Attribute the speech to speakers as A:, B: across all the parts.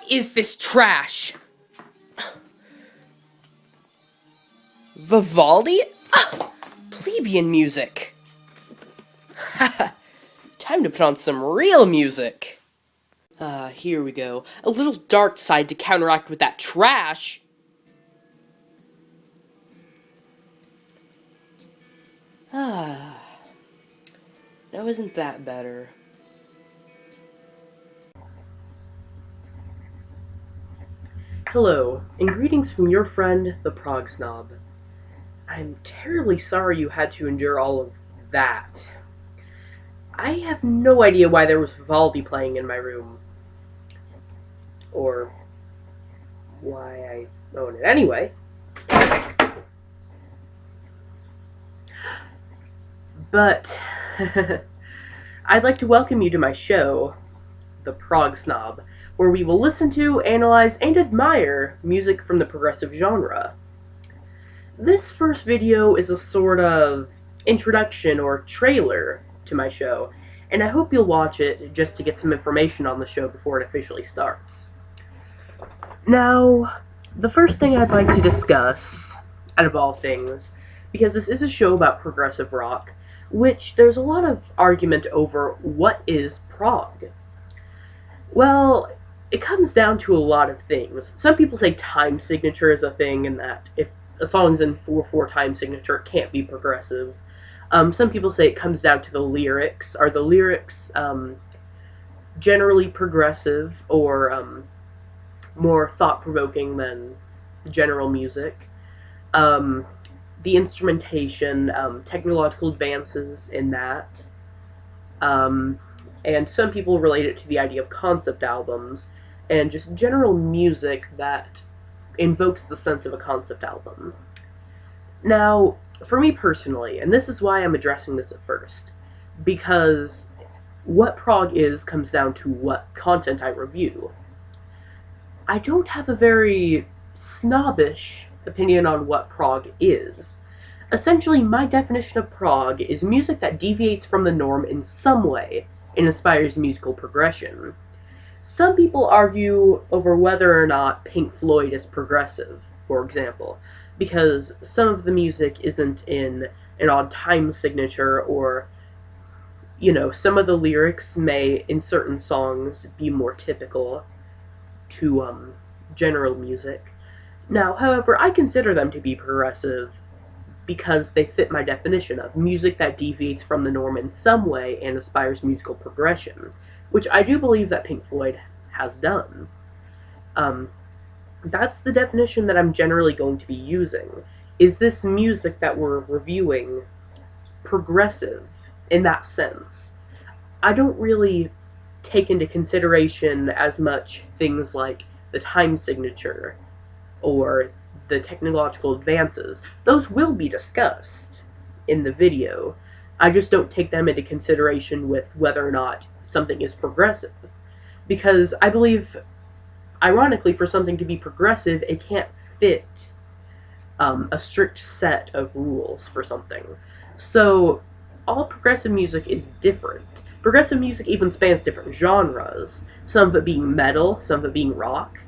A: is this trash? Vivaldi? Plebeian music. Time to put on some real music. Here we go. A little dark side to counteract with that trash. Now isn't that better? Hello, and greetings from your friend, the Prog Snob. I'm terribly sorry you had to endure all of that. I have no idea why there was Vivaldi playing in my room. Or why I own it. Anyway. But I'd like to welcome you to my show, the Prog Snob, where we will listen to, analyze, and admire music from the progressive genre. This first video is a sort of introduction or trailer to my show, and I hope you'll watch it just to get some information on the show before it officially starts. Now, the first thing I'd like to discuss, out of all things, because this is a show about progressive rock, which there's a lot of argument over what is prog. Well, it comes down to a lot of things. Some people say time signature is a thing, and that if a song's in 4/4 time signature, it can't be progressive. Some people say it comes down to the lyrics. Are the lyrics generally progressive or more thought-provoking than general music? The instrumentation, technological advances in that. And some people relate it to the idea of concept albums and just general music that invokes the sense of a concept album. Now, for me personally, and this is why I'm addressing this at first, because what prog is comes down to what content I review. I don't have a very snobbish opinion on what prog is. Essentially, my definition of prog is music that deviates from the norm in some way and inspires musical progression. Some people argue over whether or not Pink Floyd is progressive, for example, because some of the music isn't in an odd time signature, or, some of the lyrics may, in certain songs, be more typical to general music. Now, however, I consider them to be progressive because they fit my definition of music that deviates from the norm in some way and inspires musical progression, which I do believe that Pink Floyd has done. That's the definition that I'm generally going to be using. Is this music that we're reviewing progressive in that sense? I don't really take into consideration as much things like the time signature or the technological advances. Those will be discussed in the video. I just don't take them into consideration with whether or not something is progressive. Because I believe, ironically, for something to be progressive, it can't fit a strict set of rules for something. So, all progressive music is different. Progressive music even spans different genres, some of it being metal, some of it being rock.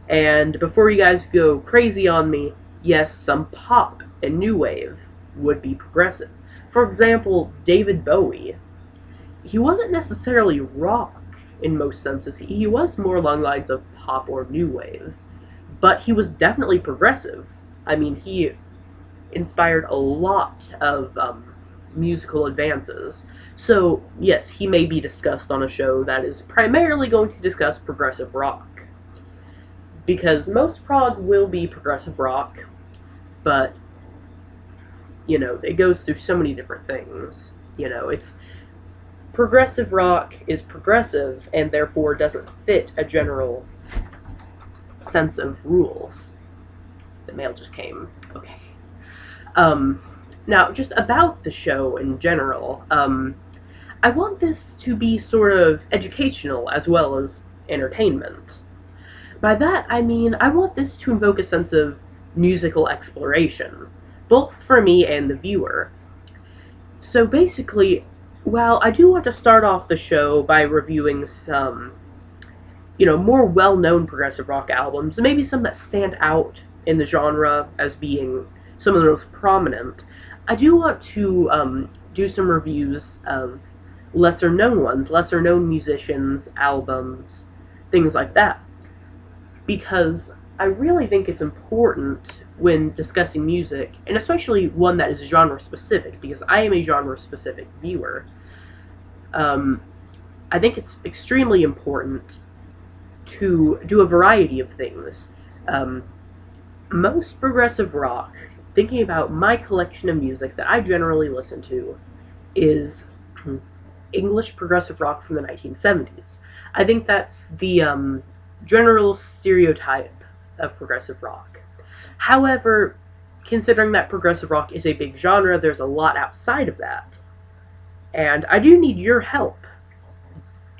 A: And before you guys go crazy on me, yes, some pop and new wave would be progressive. For example, David Bowie. He wasn't necessarily rock in most senses. He was more along the lines of pop or new wave. But he was definitely progressive. I mean, he inspired a lot of musical advances. So, yes, he may be discussed on a show that is primarily going to discuss progressive rock. Because most prog will be progressive rock, but, it goes through so many different things. It's progressive rock is progressive and therefore doesn't fit a general sense of rules. The mail just came. Okay. Now, just about the show in general, I want this to be sort of educational as well as entertainment. By that, I mean I want this to invoke a sense of musical exploration, both for me and the viewer. So basically, well, I do want to start off the show by reviewing some, more well-known progressive rock albums, maybe some that stand out in the genre as being some of the most prominent. I do want to do some reviews of lesser-known ones, lesser-known musicians, albums, things like that, because I really think it's important when discussing music, and especially one that is genre-specific, because I am a genre-specific viewer. Um, I think it's extremely important to do a variety of things. Um, Most progressive rock, thinking about my collection of music that I generally listen to, is English progressive rock from the 1970s. I think that's the general stereotype of progressive rock. However, considering that progressive rock is a big genre, there's a lot outside of that. And I do need your help,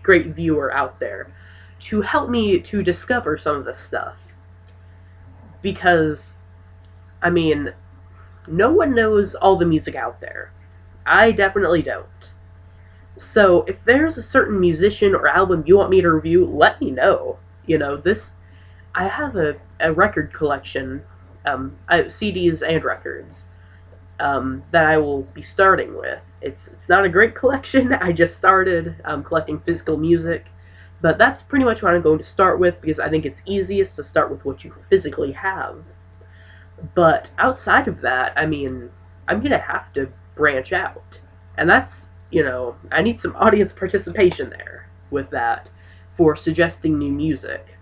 A: great viewer out there, to help me to discover some of this stuff. Because, I mean, no one knows all the music out there. I definitely don't. So, if there's a certain musician or album you want me to review, let me know. I have a record collection, CDs and records, that I will be starting with. It's not a great collection. I just started collecting physical music, but that's pretty much what I'm going to start with because I think it's easiest to start with what you physically have. But outside of that, I mean, I'm going to have to branch out. And that's, I need some audience participation there with that for suggesting new music.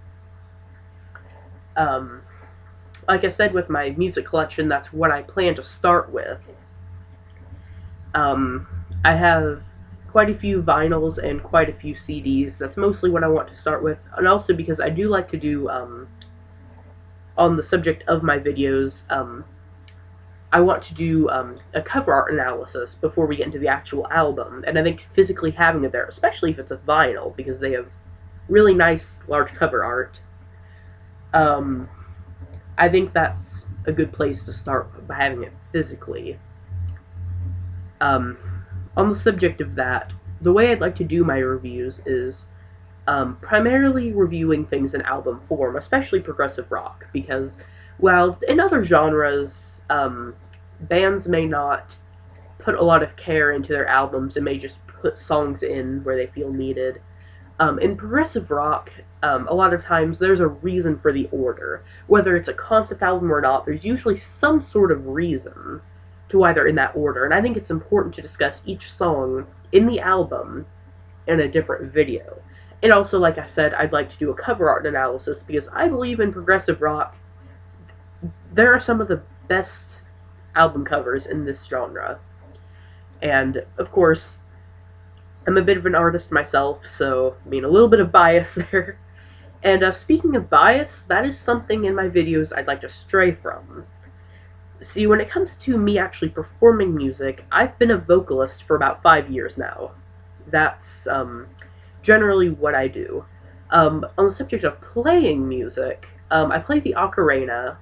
A: Like I said, with my music collection, that's what I plan to start with. I have quite a few vinyls and quite a few CDs. That's mostly what I want to start with. And also because I do like to do, on the subject of my videos, I want to do a cover art analysis before we get into the actual album. And I think physically having it there, especially if it's a vinyl, because they have really nice, large cover art, I think that's a good place to start by having it physically. On the subject of that, the way I'd like to do my reviews is primarily reviewing things in album form, especially progressive rock, because, while in other genres, bands may not put a lot of care into their albums and may just put songs in where they feel needed. In progressive rock, a lot of times there's a reason for the order. Whether it's a concept album or not, there's usually some sort of reason to why they're in that order, and I think it's important to discuss each song in the album in a different video. And also, like I said, I'd like to do a cover art analysis, because I believe in progressive rock, there are some of the best album covers in this genre. And, of course, I'm a bit of an artist myself, so, a little bit of bias there. And speaking of bias, that is something in my videos I'd like to stray from. See, when it comes to me actually performing music, I've been a vocalist for about 5 years now. That's generally what I do. On the subject of playing music, I play the ocarina,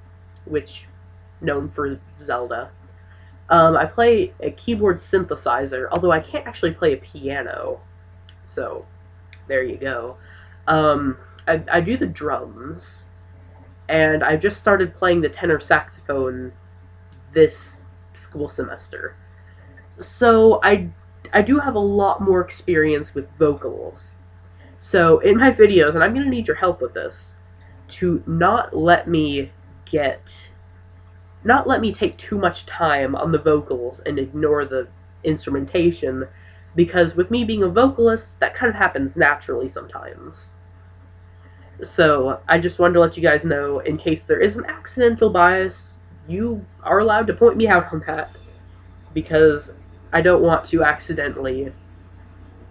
A: which known for Zelda. I play a keyboard synthesizer, although I can't actually play a piano. So, there you go. I do the drums, and I just started playing the tenor saxophone this school semester. So, I do have a lot more experience with vocals. So, in my videos, and I'm going to need your help with this, to not let me take too much time on the vocals and ignore the instrumentation, because with me being a vocalist, that kind of happens naturally sometimes. So, I just wanted to let you guys know, in case there is an accidental bias, you are allowed to point me out on that, because I don't want to accidentally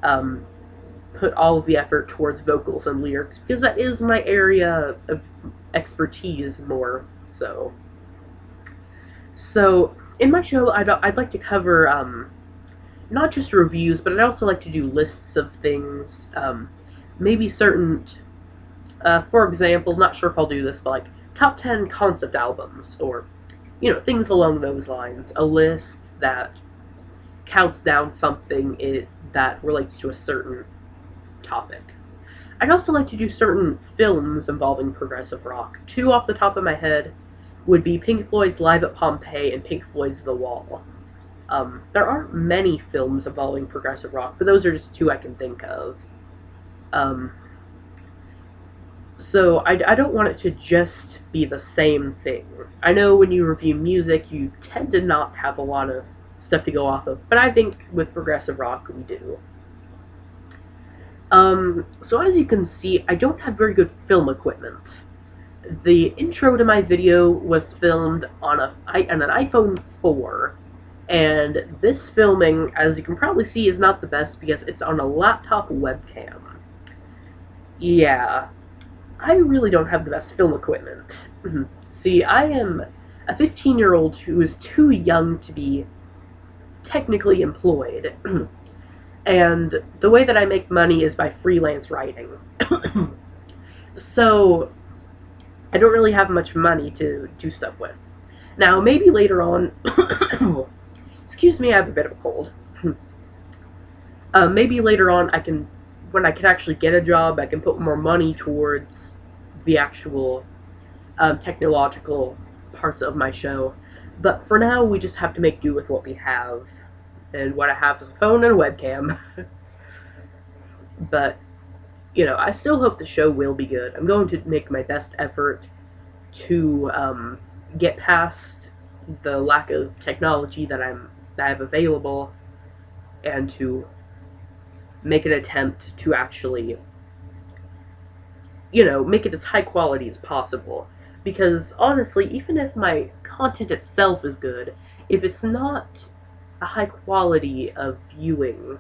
A: put all of the effort towards vocals and lyrics, because that is my area of expertise more, so. So, in my show, I'd like to cover, not just reviews, but I'd also like to do lists of things, maybe certain, for example, not sure if I'll do this, but like, top 10 concept albums, or, things along those lines. A list that counts down something that relates to a certain topic. I'd also like to do certain films involving progressive rock. Two off the top of my head would be Pink Floyd's Live at Pompeii and Pink Floyd's The Wall. There aren't many films involving progressive rock, but those are just two I can think of. Um, so I don't want it to just be the same thing. I know when you review music, you tend to not have a lot of stuff to go off of, but I think with progressive rock, we do. So as you can see, I don't have very good film equipment. The intro to my video was filmed on an iPhone 4, and this filming, as you can probably see, is not the best because it's on a laptop webcam. Yeah, I really don't have the best film equipment. See, I am a 15-year-old who is too young to be technically employed. And the way that I make money is by freelance writing. So, I don't really have much money to do stuff with. Now, maybe later on... excuse me, I have a bit of a cold. Maybe later on, when I can actually get a job, I can put more money towards the actual technological parts of my show. But for now, we just have to make do with what we have. And what I have is a phone and a webcam. But, you know, I still hope the show will be good. I'm going to make my best effort to get past the lack of technology that I have available, and to make an attempt to actually, you know, make it as high quality as possible. Because honestly, even if my content itself is good, if it's not a high quality of viewing,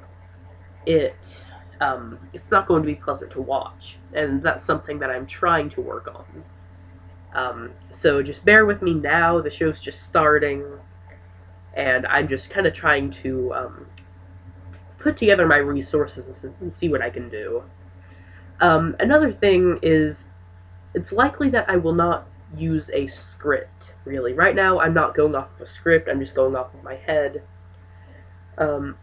A: it's not going to be pleasant to watch, and that's something that I'm trying to work on. So just bear with me now. The show's just starting, and I'm just kind of trying to put together my resources and see what I can do. Another thing is, it's likely that I will not use a script, really. Right now, I'm not going off of a script, I'm just going off of my head. And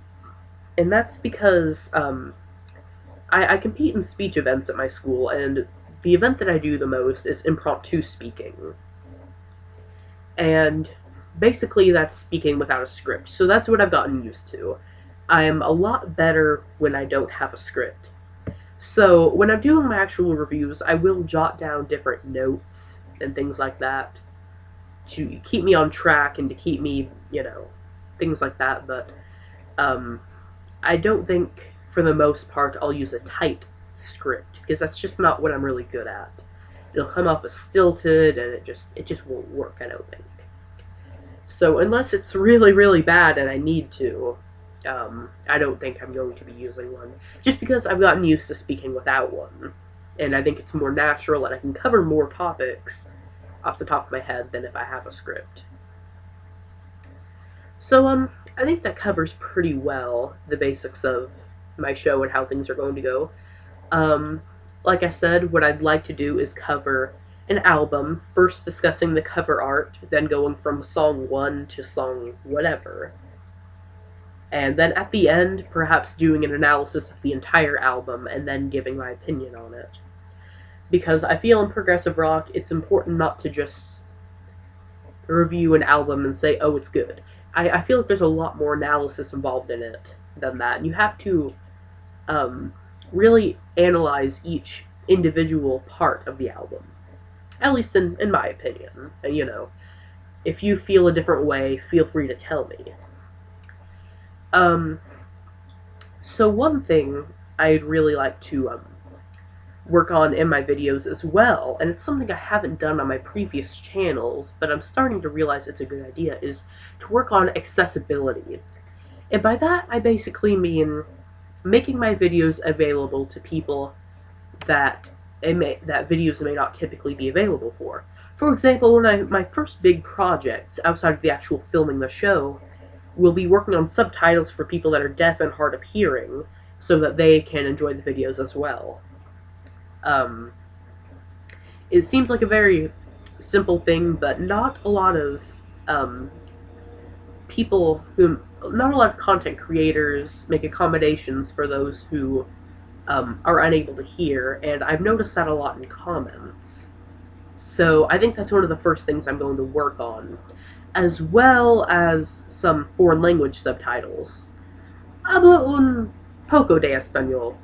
A: that's because I compete in speech events at my school, and the event that I do the most is impromptu speaking. And basically that's speaking without a script, so that's what I've gotten used to. I'm a lot better when I don't have a script. So when I'm doing my actual reviews, I will jot down different notes and things like that to keep me on track and to keep me, you know, things like that, but I don't think, for the most part, I'll use a tight script, because that's just not what I'm really good at. It'll come off as stilted, and it just won't work, I don't think. So unless it's really, really bad and I need to, I don't think I'm going to be using one, just because I've gotten used to speaking without one, and I think it's more natural, and I can cover more topics off the top of my head than if I have a script. So, I think that covers pretty well the basics of my show and how things are going to go. Like I said, what I'd like to do is cover an album, first discussing the cover art, then going from song 1 to song whatever. And then at the end, perhaps doing an analysis of the entire album and then giving my opinion on it. Because I feel in progressive rock, it's important not to just review an album and say, oh, it's good. I feel like there's a lot more analysis involved in it than that. And you have to really analyze each individual part of the album. At least in my opinion. And, you know, if you feel a different way, feel free to tell me. So one thing I'd really like to work on in my videos as well, and it's something I haven't done on my previous channels, but I'm starting to realize it's a good idea, is to work on accessibility. And by that, I basically mean making my videos available to people that videos may not typically be available for. For example, my first big projects, outside of the actual filming the show, will be working on subtitles for people that are deaf and hard of hearing, so that they can enjoy the videos as well. It seems like a very simple thing, but not a lot of not a lot of content creators make accommodations for those who are unable to hear, and I've noticed that a lot in comments. So I think that's one of the first things I'm going to work on, as well as some foreign language subtitles. Hablo un poco de español,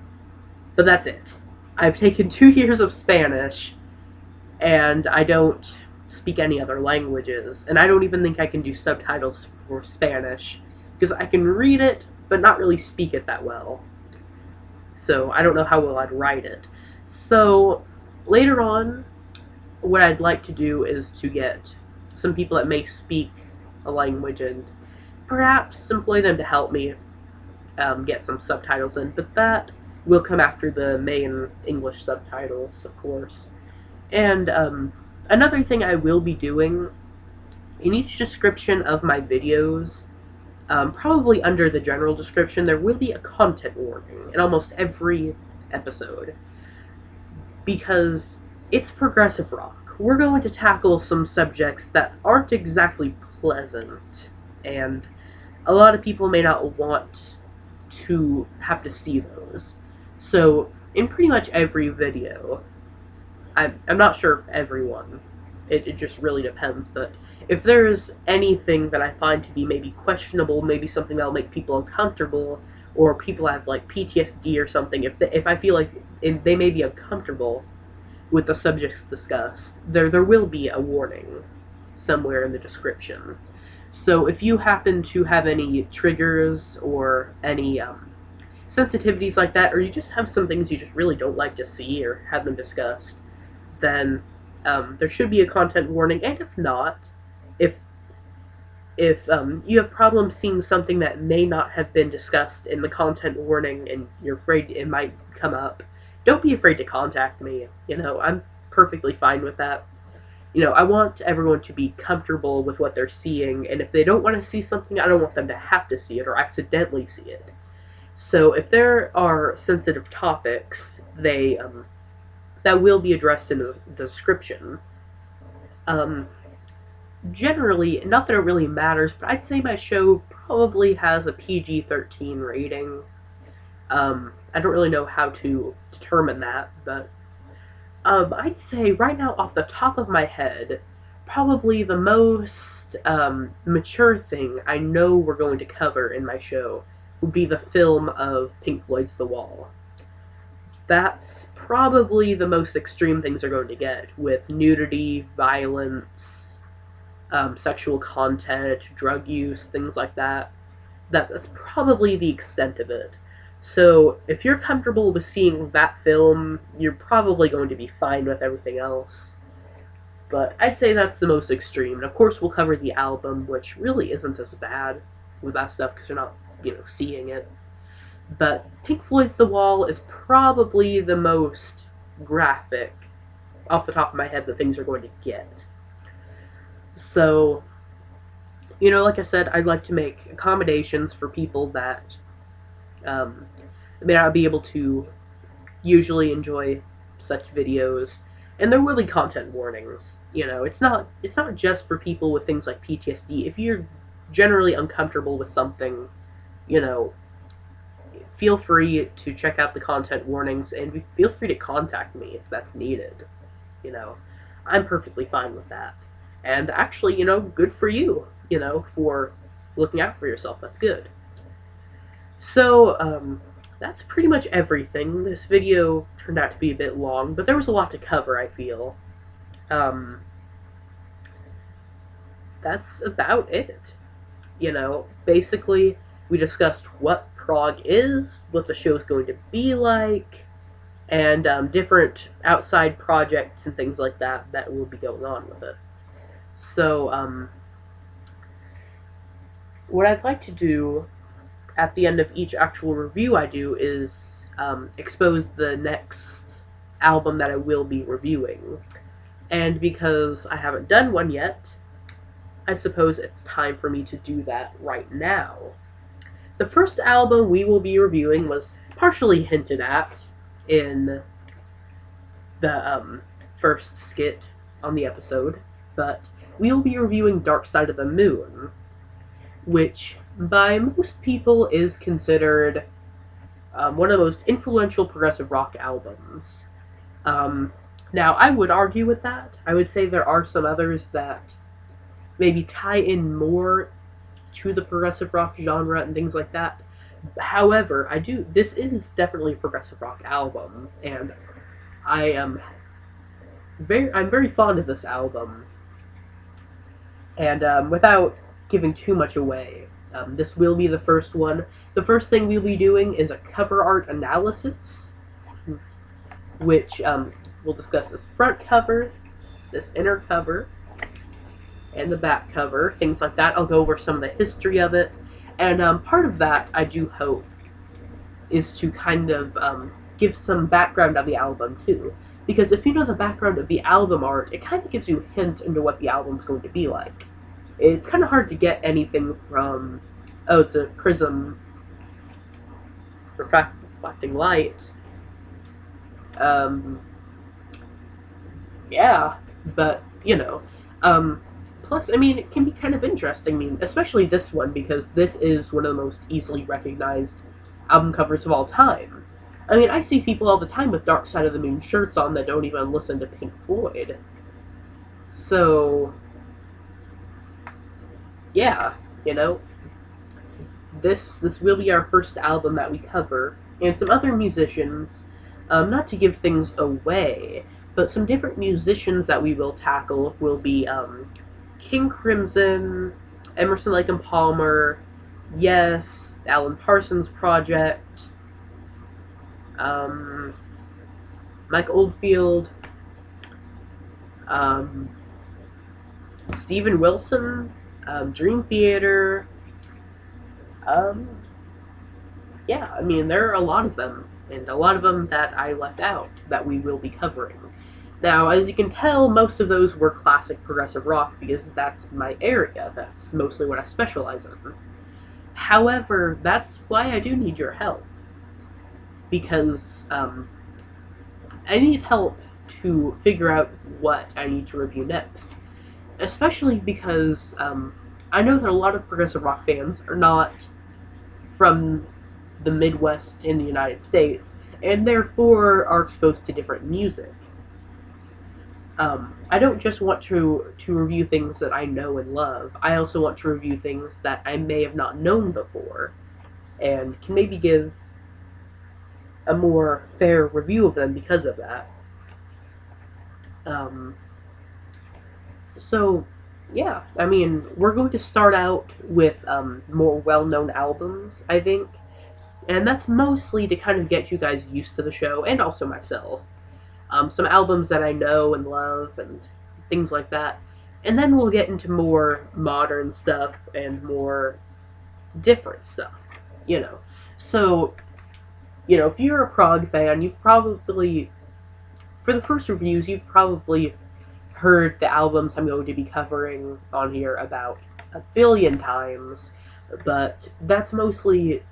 A: but that's it. I've taken 2 years of Spanish, and I don't speak any other languages, and I don't even think I can do subtitles for Spanish, because I can read it, but not really speak it that well. So I don't know how well I'd write it. So later on, what I'd like to do is to get some people that may speak a language and perhaps employ them to help me get some subtitles in, but that will come after the main English subtitles, of course. And another thing I will be doing in each description of my videos, probably under the general description, there will be a content warning in almost every episode, because it's progressive rock. We're going to tackle some subjects that aren't exactly pleasant, and a lot of people may not want to have to see those. So, in pretty much every video, I'm not sure if everyone, it just really depends, but if there's anything that I find to be maybe questionable, maybe something that'll make people uncomfortable, or people have like PTSD or something, if I feel like they may be uncomfortable with the subjects discussed, there will be a warning somewhere in the description. So if you happen to have any triggers or any sensitivities like that, or you just have some things you just really don't like to see or have them discussed, then there should be a content warning. And if not, if you have problems seeing something that may not have been discussed in the content warning and you're afraid it might come up, don't be afraid to contact me. I'm perfectly fine with that. I want everyone to be comfortable with what they're seeing, and if they don't want to see something, I don't want them to have to see it or accidentally see it. So if there are sensitive topics, that will be addressed in the description. Generally, not that it really matters, but I'd say my show probably has a PG-13 rating. I don't really know how to determine that, but I'd say right now, off the top of my head, probably the most mature thing I know we're going to cover in my show would be the film of Pink Floyd's The Wall. That's probably the most extreme things are going to get, with nudity, violence, sexual content, drug use, things like that. That's probably the extent of it. So if you're comfortable with seeing that film, you're probably going to be fine with everything else. But I'd say that's the most extreme. And of course we'll cover the album, which really isn't as bad with that stuff because you're not, seeing it. But Pink Floyd's The Wall is probably the most graphic, off the top of my head, the things are going to get. So, like I said, I'd like to make accommodations for people that may not be able to usually enjoy such videos, and there will be content warnings. It's not just for people with things like PTSD. If you're generally uncomfortable with something, feel free to check out the content warnings, and feel free to contact me if that's needed. I'm perfectly fine with that. And actually, good for you, for looking out for yourself. That's good. So, that's pretty much everything. This video turned out to be a bit long, but there was a lot to cover, I feel. That's about it. Basically, we discussed what prog is, what the show's going to be like, and different outside projects and things like that will be going on with it. So, what I'd like to do at the end of each actual review I do is expose the next album that I will be reviewing. And because I haven't done one yet, I suppose it's time for me to do that right now. The first album we will be reviewing was partially hinted at in the first skit on the episode, but we will be reviewing Dark Side of the Moon, which by most people is considered one of the most influential progressive rock albums. Um, Now, I would argue with that. I would say there are some others that maybe tie in more to the progressive rock genre and things like that. However, this is definitely a progressive rock album, and I am I'm very fond of this album. And without giving too much away, this will be the first one. The first thing we'll be doing is a cover art analysis, which we'll discuss this front cover, this inner cover, and the back cover, things like that. I'll go over some of the history of it, and part of that, I do hope, is to kind of give some background of the album too. Because if you know the background of the album art, it kind of gives you a hint into what the album's going to be like. It's kind of hard to get anything from, oh, it's a prism reflecting light. Yeah, but, you know. Plus, I mean, it can be kind of interesting, I mean, especially this one, because this is one of the most easily recognized album covers of all time. I mean, I see people all the time with Dark Side of the Moon shirts on that don't even listen to Pink Floyd. So, yeah, you know, this will be our first album that we cover, and some other musicians, not to give things away, but some different musicians that we will tackle will be King Crimson, Emerson, Lake and Palmer, Yes, Alan Parsons Project, Mike Oldfield, Steven Wilson, Dream Theater. Yeah, I mean, there are a lot of them, and a lot of them that I left out that we will be covering. Now, as you can tell, most of those were classic progressive rock because that's my area. That's mostly what I specialize in. However, that's why I do need your help. Because I need help to figure out what I need to review next. Especially because I know that a lot of progressive rock fans are not from the Midwest in the United States, and therefore are exposed to different music. I don't just want to review things that I know and love. I also want to review things that I may have not known before, and can maybe give a more fair review of them because of that. So, yeah, I mean, we're going to start out with more well-known albums, I think, and that's mostly to kind of get you guys used to the show, and also myself. Some albums that I know and love, and things like that. And then we'll get into more modern stuff and more different stuff, you know. So, you know, if you're a prog fan, you've probably, for the first reviews, you've probably heard the albums I'm going to be covering on here about a billion times, but that's mostly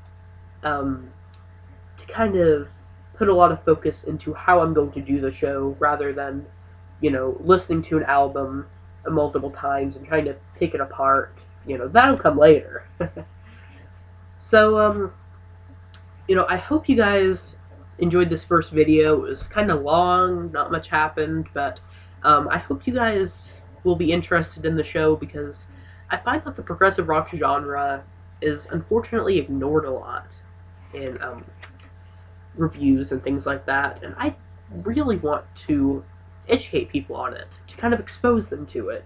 A: to kind of put a lot of focus into how I'm going to do the show rather than, you know, listening to an album multiple times and trying to pick it apart. You know, that'll come later. So, you know, I hope you guys enjoyed this first video. It was kind of long, not much happened, but I hope you guys will be interested in the show because I find that the progressive rock genre is unfortunately ignored a lot in reviews and things like that, and I really want to educate people on it, to kind of expose them to it.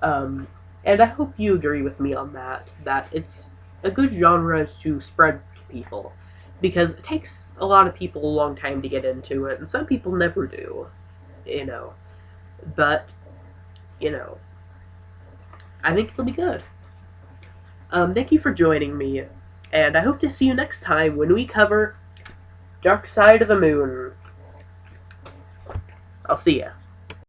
A: And I hope you agree with me on that it's a good genre to spread to people, because it takes a lot of people a long time to get into it, and some people never do, you know. But, you know, I think it'll be good. Thank you for joining me, and I hope to see you next time when we cover Dark Side of the Moon. I'll see ya.